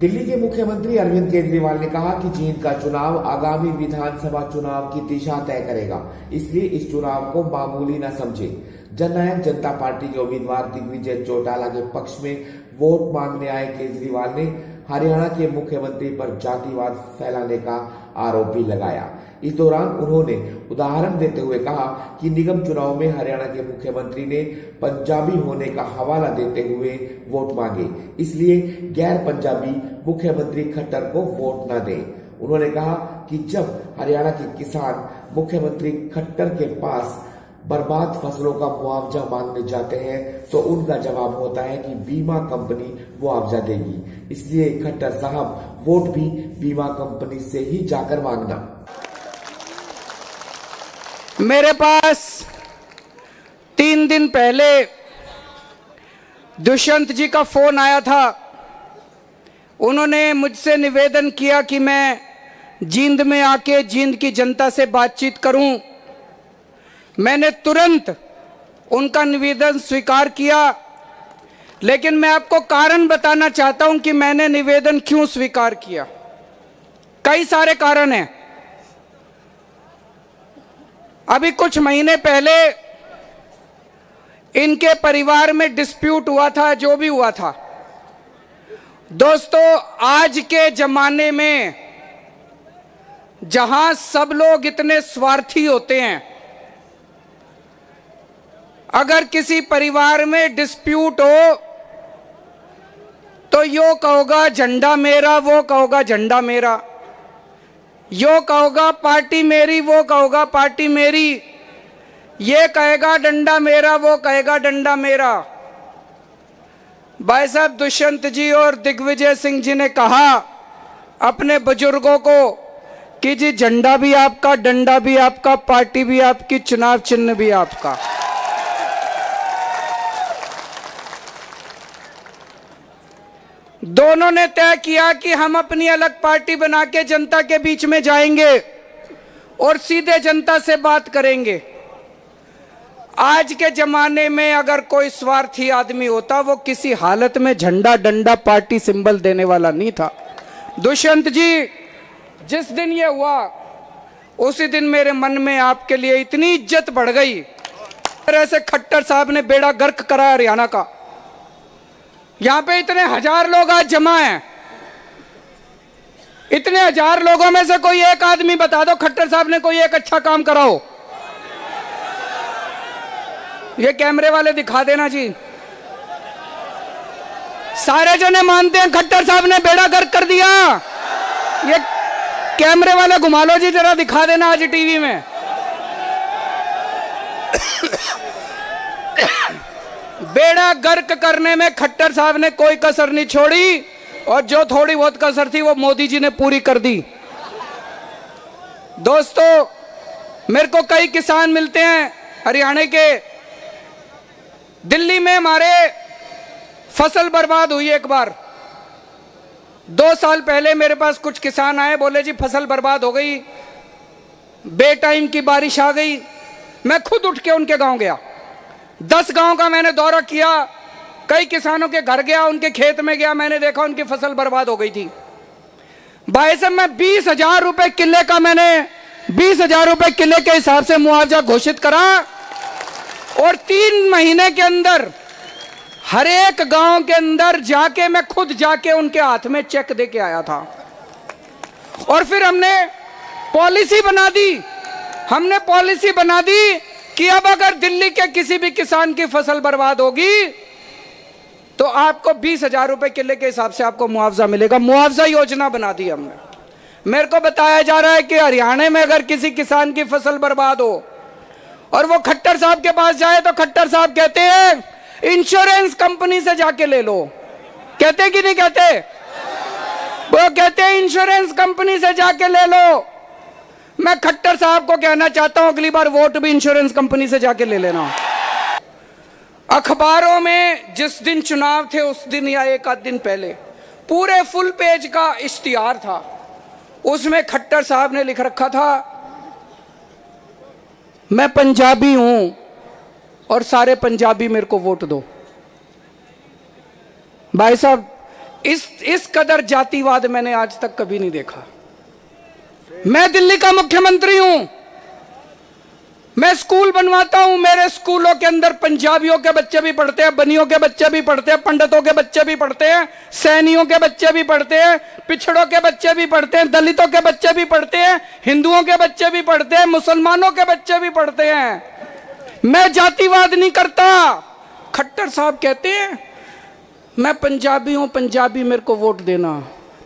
दिल्ली के मुख्यमंत्री अरविंद केजरीवाल ने कहा कि जींद का चुनाव आगामी विधानसभा चुनाव की दिशा तय करेगा, इसलिए इस चुनाव को मामूली न समझे। जननायक जनता पार्टी के उम्मीदवार दिग्विजय चौटाला के पक्ष में वोट मांगने आए केजरीवाल ने हरियाणा के मुख्यमंत्री पर जातिवाद फैलाने का आरोप भी लगाया। इस दौरान उन्होंने उदाहरण देते हुए कहा कि निगम चुनाव में हरियाणा के मुख्यमंत्री ने पंजाबी होने का हवाला देते हुए वोट मांगे, इसलिए गैर पंजाबी मुख्यमंत्री खट्टर को वोट न दें। उन्होंने कहा कि जब हरियाणा के किसान मुख्यमंत्री खट्टर के पास बर्बाद फसलों का मुआवजा मांगने जाते हैं तो उनका जवाब होता है कि बीमा कंपनी मुआवजा देगी, इसलिए खट्टर साहब वोट भी बीमा कंपनी से ही जाकर मांगना। मेरे पास 3 दिन पहले दुष्यंत जी का फोन आया था। उन्होंने मुझसे निवेदन किया कि मैं जींद में आके जींद की जनता से बातचीत करूं। मैंने तुरंत उनका निवेदन स्वीकार किया, लेकिन मैं आपको कारण बताना चाहता हूं कि मैंने निवेदन क्यों स्वीकार किया। कई सारे कारण हैं। अभी कुछ महीने पहले इनके परिवार में डिस्प्यूट हुआ था, जो भी हुआ था। दोस्तों, आज के जमाने में जहां सब लोग इतने स्वार्थी होते हैं, अगर किसी परिवार में डिस्प्यूट हो तो यो कहोगा झंडा मेरा, वो कहोगा झंडा मेरा, यो कहोगा पार्टी मेरी, वो कहोगा पार्टी मेरी, ये कहेगा डंडा मेरा, वो कहेगा डंडा मेरा। भाई साहब दुष्यंत जी और दिग्विजय सिंह जी ने कहा अपने बुजुर्गों को कि जी झंडा भी आपका, डंडा भी आपका, पार्टी भी आपकी, चुनाव चिन्ह भी आपका। दोनों ने तय किया कि हम अपनी अलग पार्टी बना के जनता के बीच में जाएंगे और सीधे जनता से बात करेंगे। आज के जमाने में अगर कोई स्वार्थी आदमी होता, वो किसी हालत में झंडा डंडा पार्टी सिंबल देने वाला नहीं था। दुष्यंत जी, जिस दिन ये हुआ उसी दिन मेरे मन में आपके लिए इतनी इज्जत बढ़ गई। तरह से खट्टर साहब ने बेड़ा गर्क करा हरियाणा का। यहां पे इतने हजार लोग आज जमा हैं। इतने हजार लोगों में से कोई एक आदमी बता दो खट्टर साहब ने कोई एक अच्छा काम करा हो। ये कैमरे वाले दिखा देना जी। सारे जने मानते हैं खट्टर साहब ने बेड़ा गर्क कर दिया। ये कैमरे वाले घुमा लो जी, जरा दिखा देना आज टीवी में। बेड़ा गर्क करने में खट्टर साहब ने कोई कसर नहीं छोड़ी, और जो थोड़ी बहुत कसर थी वो मोदी जी ने पूरी कर दी। दोस्तों, मेरे को कई किसान मिलते हैं हरियाणा के। दिल्ली में हमारे फसल बर्बाद हुई एक बार। 2 साल पहले मेरे पास कुछ किसान आए, बोले जी फसल बर्बाद हो गई, बेटाइम की बारिश आ गई। मैं खुद उठ के उनके गांव गया। 10 गांव का मैंने दौरा किया, कई किसानों के घर गया, उनके खेत में गया। मैंने देखा उनकी फसल बर्बाद हो गई थी। भाई साहब, मैं 20,000 रुपए किले का, मैंने 20,000 रुपए किले के हिसाब से मुआवजा घोषित करा, और 3 महीने के अंदर हर एक गांव के अंदर जाके मैं खुद जाके उनके हाथ में चेक दे के आया था। और फिर हमने पॉलिसी बना दी। हमने पॉलिसी बना दी कि अब अगर दिल्ली के किसी भी किसान की फसल बर्बाद होगी तो आपको 20,000 रुपए किले के हिसाब से आपको मुआवजा मिलेगा। मुआवजा योजना बना दी हमने। मेरे को बताया जा रहा है कि हरियाणा में अगर किसी किसान की फसल बर्बाद हो और वो खट्टर साहब के पास जाए तो खट्टर साहब कहते हैं इंश्योरेंस कंपनी से जाके ले लो। कहते कि नहीं कहते? वो कहते हैं इंश्योरेंस कंपनी से जाके ले लो। मैं खट्टर साहब को कहना चाहता हूं, अगली बार वोट भी इंश्योरेंस कंपनी से जाके ले लेना। अखबारों में जिस दिन चुनाव थे उस दिन या एक आध दिन पहले पूरे फुल पेज का इश्तिहार था। उसमें खट्टर साहब ने लिख रखा था, मैं पंजाबी हूं और सारे पंजाबी मेरे को वोट दो। भाई साहब, इस कदर जातिवाद मैंने आज तक कभी नहीं देखा। मैं दिल्ली का मुख्यमंत्री हूं, मैं स्कूल बनवाता हूं, मेरे स्कूलों के अंदर पंजाबियों के बच्चे भी पढ़ते हैं, बनियों के बच्चे भी पढ़ते हैं, पंडितों के बच्चे भी पढ़ते हैं, सैनियों के बच्चे भी पढ़ते हैं, पिछड़ों के बच्चे भी पढ़ते हैं, दलितों के बच्चे भी पढ़ते हैं, हिंदुओं के बच्चे भी पढ़ते हैं, मुसलमानों के बच्चे भी पढ़ते हैं। मैं जातिवाद नहीं करता। खट्टर साहब कहते हैं मैं पंजाबी हूं, पंजाबी मेरे को वोट देना,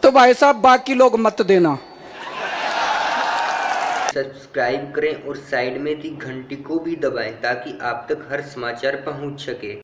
तो भाई साहब बाकी लोग मत देना। सब्सक्राइब करें और साइड में दी घंटी को भी दबाएं ताकि आप तक हर समाचार पहुंच सके।